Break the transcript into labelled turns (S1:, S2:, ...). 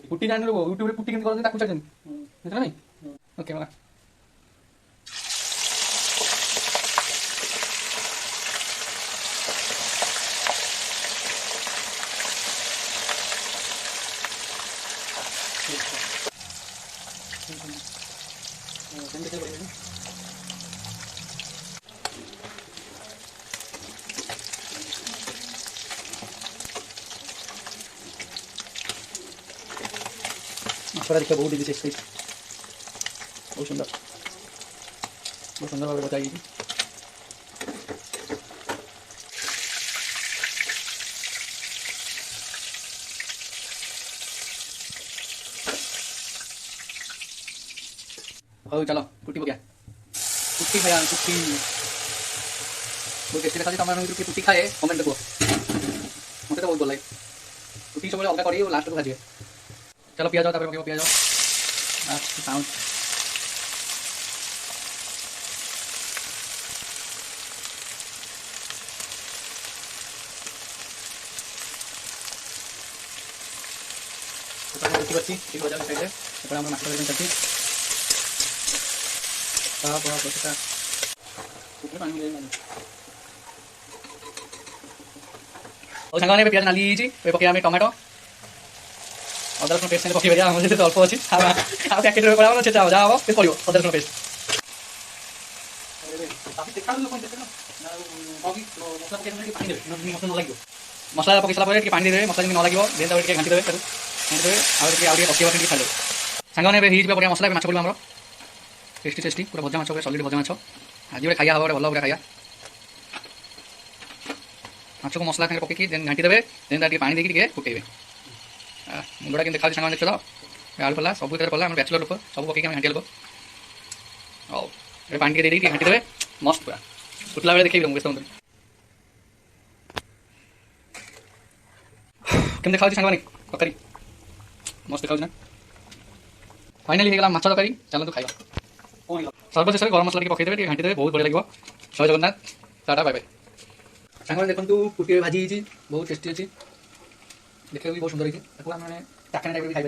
S1: पुटी जान यूट्यूब पुटी केमती करते ताकू छाड़छन बुझला नहीं ओके मामा मसला देखिए बहुत डिलीशियस बहुत सुंदर भाव बताई हो चलो पुट्टी हो गया पुट्टी खाया पुट्टी बहुत टेस्टी देखा तुम पुट्टी खाए कमेंट देखो मत तो बहुत भल लगे पुट्टी सब अलग कर लास्ट को भाजी चलो पियाज पियाज साउंड अच्छी ठीक हो जाए साइड माछ चलती सांगे पियाज नाली पकड़ा टमाटो अदा रसुण पेस्ट पकड़ अल्प अच्छी पैकेट छेचा जहाँ हम पड़ो अदा रसुण पेस्ट मसला पकई सारा पानी देवे मसला न लगे देन घाटी देवे पकड़ा खाई सांगे पकड़ा मसला माछ पड़ो आम टेस्टी टेस्टी पूरा भजा माछ सॉलिड भजा माछ आज गोटे खाया गोटे भल पूरा खाया माछ को मसला पकई देन घाटी देवे देन पानी देके फुटेबे मुंडा कि देखा सांग देख आलू पला सब पला बैचलर लोक सब पकई घाटी लोग और पानी दे घाटी देवे मस्त पूरा फुटला बेले देखिए व्यस्त हूँ केम देखा सांग तरकारी मस्त देखा फाइनाली हो गला माछ तरकारी चलो तो खाइबा सर्वशेष गरम मसला पकई देवे घाटी देवे बहुत बढ़िया लगे जय जगन्नाथ टाटा बाय बाय सांग देखो पुटी भाजी बहुत टेस्टी अच्छी देखा भी बहुत सुंदर होती टाकना टाइप खाई